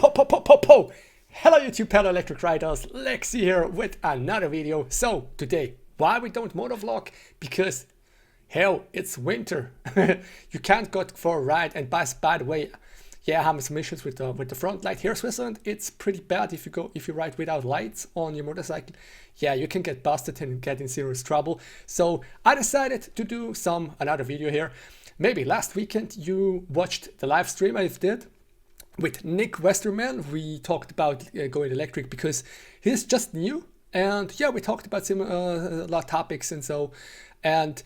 Po. Hello YouTube fellow electric riders, Lexi here with another video. So today, why we don't motovlog? Because hell, it's winter. You can't go for a ride, and by the way, yeah, I have some issues with the front light. Here in Switzerland, it's pretty bad if you ride without lights on your motorcycle. Yeah, you can get busted and get in serious trouble. So I decided to do another video here. Maybe last weekend you watched the live stream I did with Nick Westerman. We talked about going electric because he's just new, and yeah, we talked about some a lot of topics and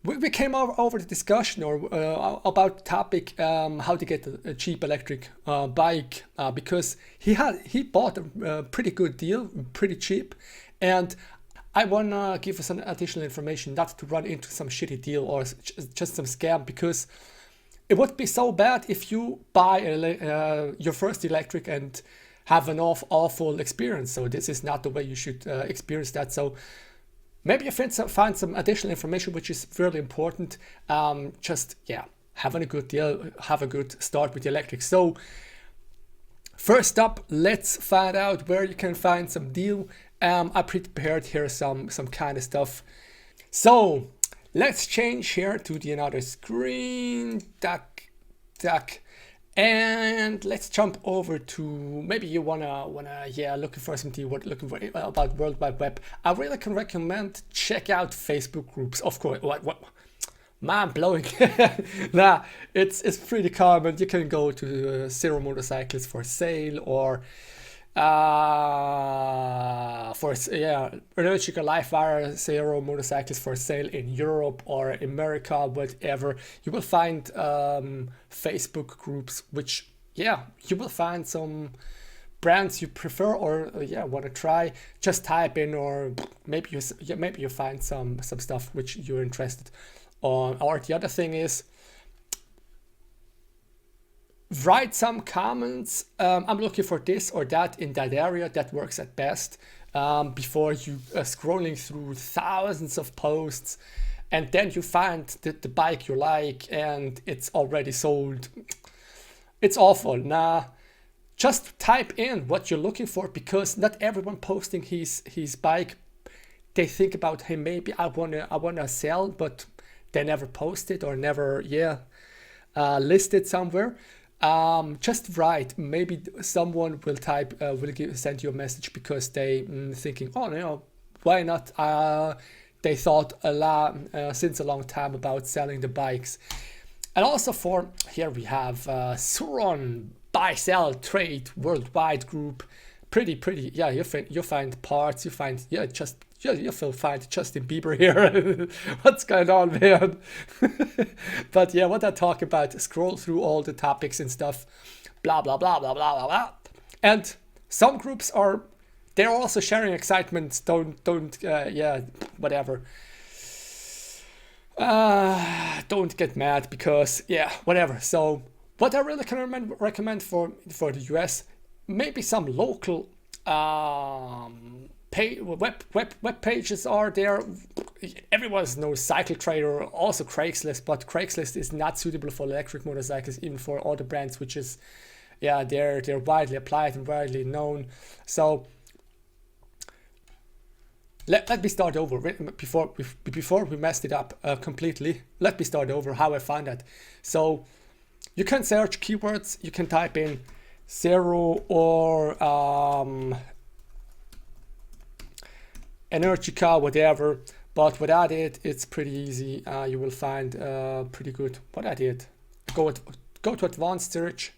we came over the discussion about the topic how to get a cheap electric bike because he bought a pretty good deal, pretty cheap, and I wanna give us some additional information, not to run into some shitty deal or just some scam, because it would be so bad if you buy your first electric and have an awful experience. So this is not the way you should experience that. So maybe you find some additional information which is really important. Just yeah, having a good deal, have a good start with the electric. So first up, let's find out where you can find some deal. I prepared here some kind of stuff. So let's change here to the another screen, duck, and let's jump over to, maybe you wanna yeah, looking for something, looking for about World Wide Web. I really can recommend check out Facebook groups. Of course, what man blowing. Nah, it's pretty common. You can go to Zero Motorcycles for Sale, or Electrical Life Wire Zero Motorcycles for Sale in Europe or America, whatever. You will find Facebook groups which, yeah, you will find some brands you prefer or yeah, want to try. Just type in, or maybe you find some stuff which you're interested on. Or the other thing is, write some comments. I'm looking for this or that in that area. That works at best, before you scrolling through thousands of posts and then you find the bike you like and it's already sold. It's awful. Nah, just type in what you're looking for, because not everyone posting his bike, they think about, hey, maybe I wanna sell, but they never post it or never list it somewhere. Just write. Maybe someone will send you a message because they thinking, oh no, why not? They thought since a long time about selling the bikes. And also for here we have Suron Buy Sell Trade Worldwide Group. Pretty. Yeah, you find parts. You find you'll find Justin Bieber here. What's going on, man? But yeah, what I talk about, scroll through all the topics and stuff, blah blah blah blah blah blah blah. And some groups they're also sharing excitement. Don't yeah, whatever. Don't get mad, because yeah, whatever. So what I really can recommend for the US, maybe some local web pages are there. Everyone knows Cycle Trader, also Craigslist, but Craigslist is not suitable for electric motorcycles, even for other brands, which is, yeah, they're widely applied and widely known. So let me start over before we messed it up completely. Let me start over how I found that. So you can search keywords. You can type in Zero or Energica, whatever, but without it, it's pretty easy. You will find pretty good. What I did, go to advanced search,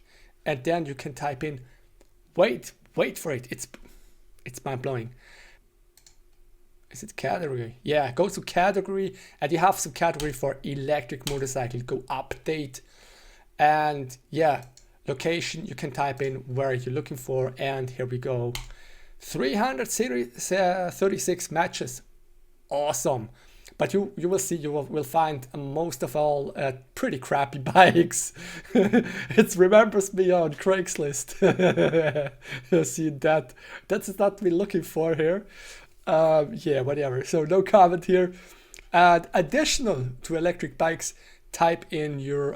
and then you can type in, wait for it. It's mind blowing. Is it category? Yeah, go to category, and you have some category for electric motorcycle. Go update, and yeah, location. You can type in where you're looking for, and here we go. 336 matches. Awesome. But you will see, you will find most of all pretty crappy bikes. It remembers me on Craigslist. You see that? That's not what we're looking for here. Yeah, whatever. So no comment here. And additional to electric bikes, type in your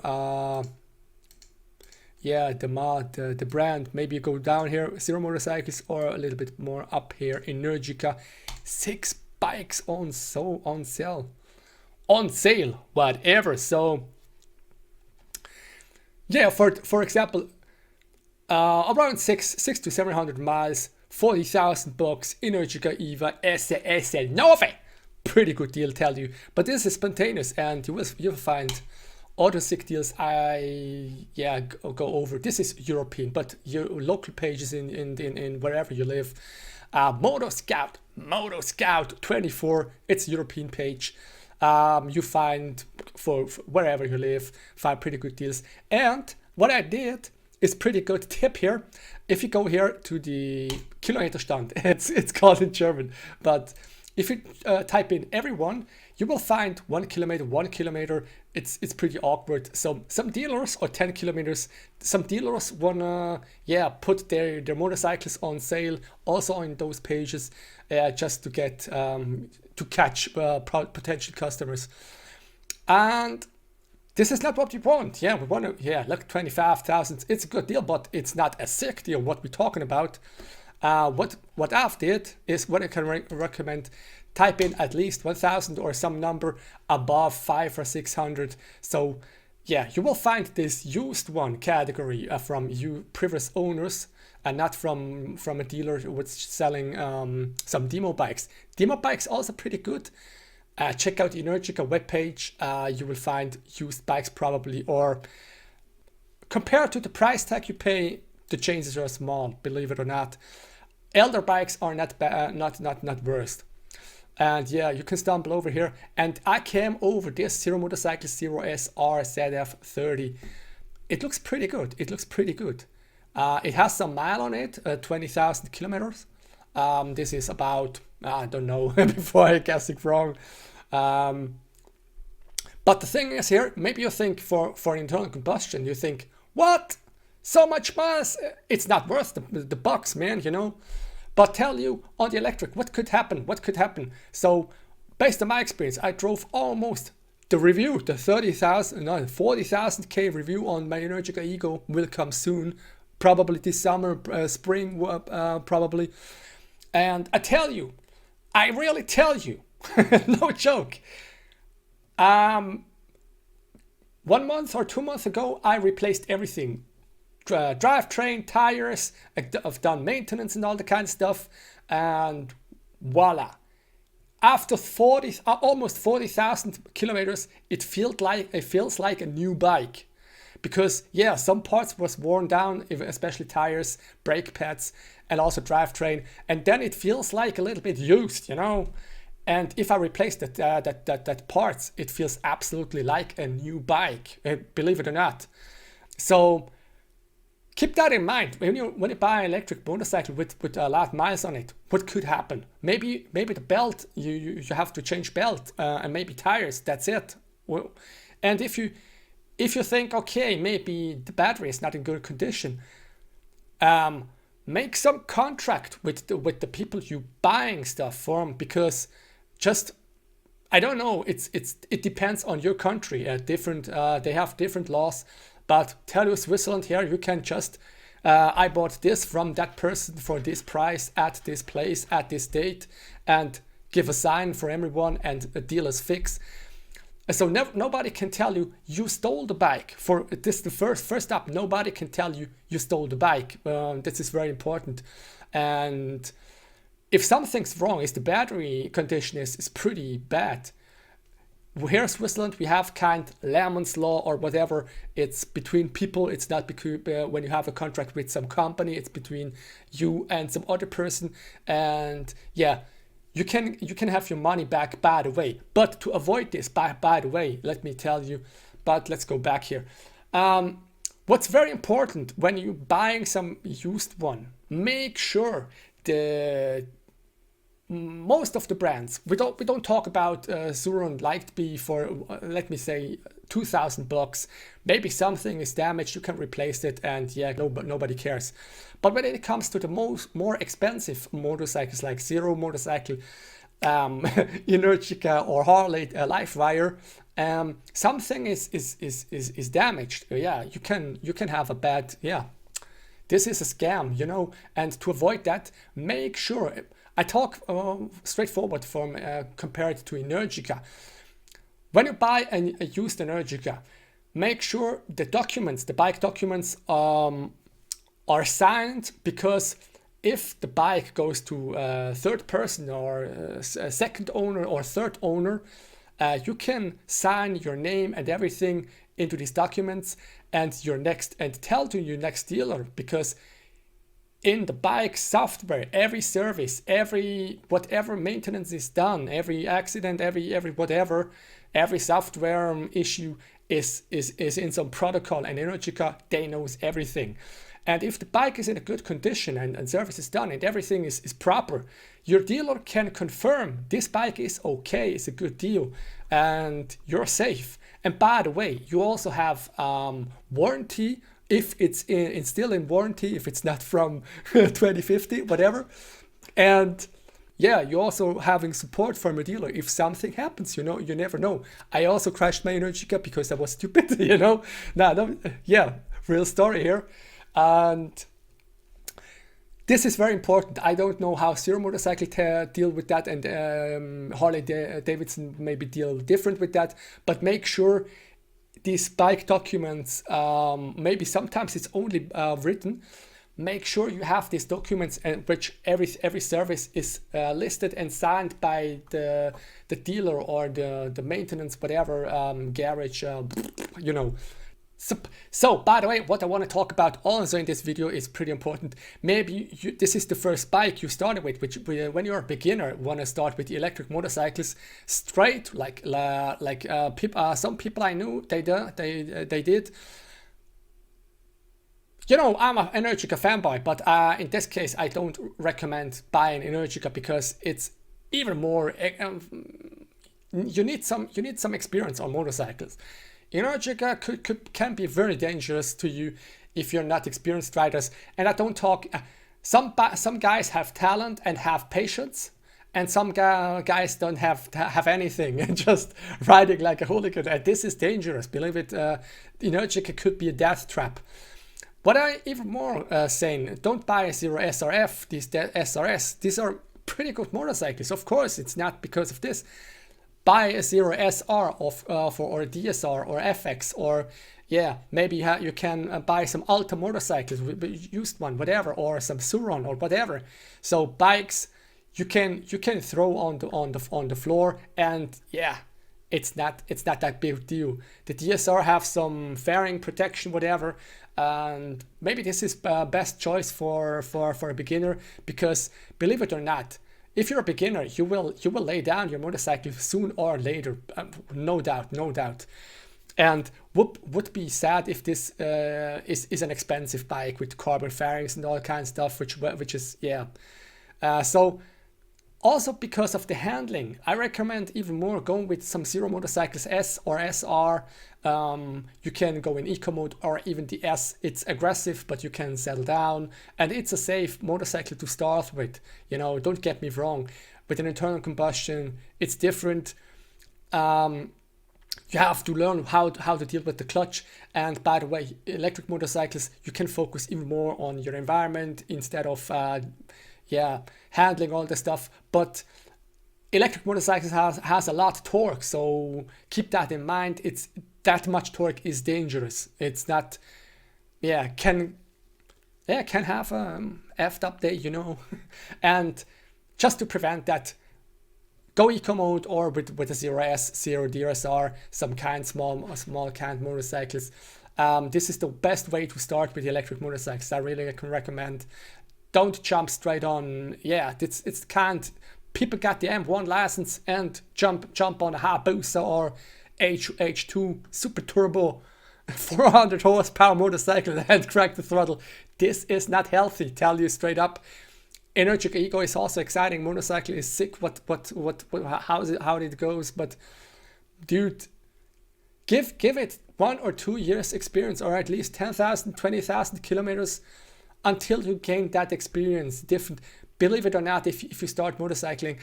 yeah, the brand. Maybe you go down here, Zero Motorcycles, or a little bit more up here, Energica. 6 bikes on sale, whatever. So yeah, for example, around 6 to 700 miles, 40,000 bucks, Energica Eva SL 9. Pretty good deal, tell you. But this is spontaneous, and you'll find other sick deals. Go over. This is European, but your local pages in wherever you live. Moto Scout 24. It's European page. You find for wherever you live, find pretty good deals. And what I did is pretty good tip here. If you go here to the Kilometerstand, it's called in German, but if you type in everyone, you will find 1 kilometer. It's pretty awkward. So some dealers, or 10 kilometers, some dealers wanna put their motorcycles on sale also on those pages, just to get to catch potential customers. And this is not what we want. Yeah, we want to, look, 25,000. It's a good deal, but it's not a sick deal. What we're talking about. What I've did is, what I can recommend, type in at least 1,000 or some number above 500 or 600. So yeah, you will find this used one category from you previous owners, and not from a dealer who was selling some demo bikes. Demo bikes also pretty good. Check out the Energica webpage. You will find used bikes probably, or compared to the price tag you pay, the changes are small, believe it or not. Elder bikes are not worst. And yeah, you can stumble over here. And I came over this Zero Motorcycles Zero SR ZF30. It looks pretty good. It has some mile on it, 20,000 kilometers. This is about, I don't know, before I guess it wrong. But the thing is here, maybe you think for internal combustion, you think, what? So much miles? It's not worth the bucks, man, you know. But tell you, on the electric, what could happen? So, based on my experience, I drove almost the review, the 40,000 K review on my Energica Ego will come soon, probably this summer, spring, probably. And I really tell you, no joke. 1 month or 2 months ago, I replaced everything. Drivetrain, tires, I've done maintenance and all the kind of stuff, and voila. After almost 40,000 kilometers, it feels like a new bike. Because yeah, some parts was worn down, especially tires, brake pads, and also drivetrain, and then it feels like a little bit used, you know. And if I replace that parts, it feels absolutely like a new bike, believe it or not. So keep that in mind when you buy an electric motorcycle with a lot of miles on it. What could happen? Maybe the belt, you have to change belt, and maybe tires. That's it. Well, and if you think, okay, maybe the battery is not in good condition, make some contract with the people you buying stuff from, because just, I don't know, it depends on your country. They have different laws. But tell you, Switzerland here, you can just, I bought this from that person for this price at this place at this date, and give a sign for everyone, and a deal is fixed. So nobody can tell you stole the bike. For this, the first up, nobody can tell you stole the bike. This is very important. And if something's wrong, is the battery condition is pretty bad. Here in Switzerland, we have Lehman's law or whatever. It's between people. It's not when you have a contract with some company. It's between you and some other person. And yeah, you can have your money back, by the way. But to avoid this, by the way, let me tell you. But let's go back here. What's very important when you're buying some used one, make sure most of the brands, we don't talk about Suron Lightbee for let me say 2,000 bucks. Maybe something is damaged, you can replace it, and yeah, nobody cares. But when it comes to the more expensive motorcycles like Zero Motorcycle, Energica or Harley, Livewire, something is damaged, yeah, you can have a bad, yeah, this is a scam, you know. And to avoid that, make sure, I talk straightforward from compared to Energica. When you buy a used Energica, make sure the documents, the bike documents, are signed, because if the bike goes to a third person or a second owner or third owner, you can sign your name and everything into these documents and tell to your next dealer, because in the bike software, every service, whatever maintenance is done, every accident, every whatever, every software issue is in some protocol, and Energica, they knows everything. And if the bike is in a good condition and service is done and everything is proper, your dealer can confirm this bike is okay, it's a good deal, and you're safe. And by the way, you also have warranty, if it's still in warranty, if it's not from 2050, whatever. And yeah, you're also having support from a dealer if something happens, you know, you never know. I also crashed my Energica because I was stupid, you know. No, yeah, real story here. And this is very important. I don't know how Zero Motorcycle deal with that, and Harley Davidson maybe deal different with that, but make sure these bike documents, maybe sometimes it's only written, make sure you have these documents, and which every service is listed and signed by the dealer or the maintenance, whatever, garage, you know. So, by the way, what I want to talk about also in this video is pretty important. Maybe this is the first bike you started with, which when you're a beginner, want to start with the electric motorcycles straight, like some people I knew, they did. You know, I'm an Energica fanboy, but in this case, I don't recommend buying Energica, because it's even more. You need some experience on motorcycles. Energica can be very dangerous to you if you're not experienced riders. And I don't talk. Some guys have talent and have patience, and some guys don't have anything and just riding like a hooligan. And this is dangerous. Believe it. Energica could be a death trap. What I even more saying, don't buy a Zero SRF. These SRS. These are pretty good motorcycles. Of course, it's not because of this. Buy a Zero SR or a DSR or FX, or yeah, maybe you can buy some Alta motorcycles, used one, whatever, or some Suron or whatever. So bikes you can throw on the floor, and yeah, it's not that big deal. The DSR have some fairing protection, whatever, and maybe this is best choice for a beginner, because believe it or not, if you're a beginner, you will lay down your motorcycle soon or later, no doubt. And would be sad if this is an expensive bike with carbon fairings and all kinds of stuff, which is, yeah. So also because of the handling, I recommend even more going with some Zero Motorcycles S or SR. You can go in eco mode or even the S. It's aggressive, but you can settle down, and it's a safe motorcycle to start with. You know, don't get me wrong. With an internal combustion, it's different. You have to learn how to deal with the clutch. And by the way, electric motorcycles, you can focus even more on your environment instead of handling all the stuff. But electric motorcycles has a lot of torque, so keep that in mind. It's that much torque is dangerous. It's not, can have a effed up day, you know. And just to prevent that, go eco mode or with a Zero S, Zero DSR, some kind small kind motorcycles. This is the best way to start with the electric motorcycles. I really can recommend. Don't jump straight on. Yeah, it's can't. People got the M1 license and jump on a Hayabusa or H2 super turbo 400 horsepower motorcycle and crack the throttle. This is not healthy. Tell you straight up. Energica Ego is also exciting. Motorcycle is sick. How it goes, but dude, give it 1 or 2 years experience, or at least 10,000, 20,000 kilometers until you gain that experience. Different. Believe it or not, if you start motorcycling,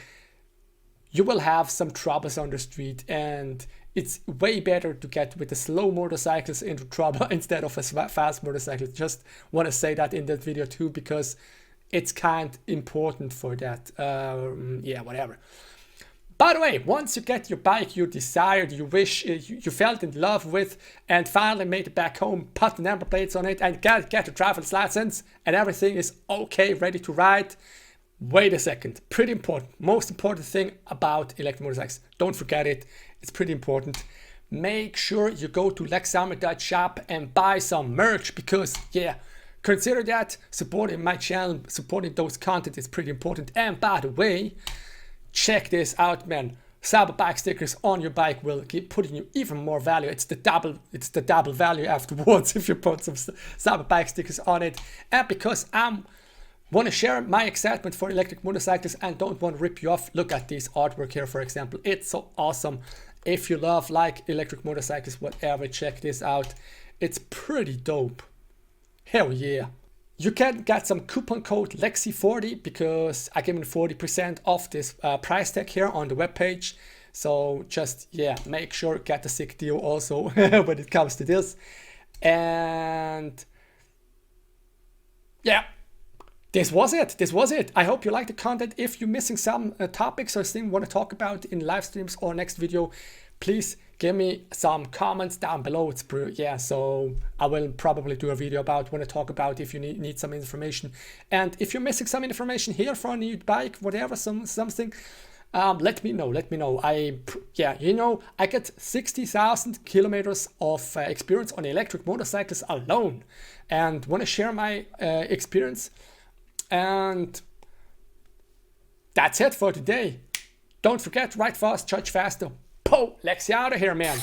you will have some troubles on the street, and it's way better to get with the slow motorcycles into trouble instead of a fast motorcycle. Just want to say that in that video too, because it's kind of important for that. Yeah, whatever. By the way, once you get your bike you desired, you wish, you felt in love with, and finally made it back home, put the number plates on it, and get your driver's license, and everything is okay, ready to ride, wait a second. Pretty important. Most important thing about electric motorcycles. Don't forget it. It's pretty important. Make sure you go to lexsummer.shop and buy some merch, because yeah, consider that supporting my channel, supporting those content is pretty important. And by the way, check this out, man. Cyber bike stickers on your bike will keep putting you even more value. It's the double value afterwards if you put some cyber bike stickers on it. And because I'm want to share my excitement for electric motorcycles and don't want to rip you off, look at this artwork here, for example. It's so awesome. If you love like electric motorcycles, whatever, check this out. It's pretty dope. Hell yeah. You can get some coupon code LEXI40 because I give it 40% off this price tag here on the webpage. So just, yeah, make sure you get a sick deal also when it comes to this. And yeah, this was it. I hope you like the content. If you're missing some topics or things you want to talk about in live streams or next video, please give me some comments down below. It's yeah, so I will probably do a video about when I talk about if you need some information. And if you're missing some information here for a new bike, whatever, something, let me know. Yeah, you know, I get 60,000 kilometers of experience on electric motorcycles alone, and want to share my experience. And that's it for today. Don't forget, ride fast, charge faster. Po, Lexi out of here, man.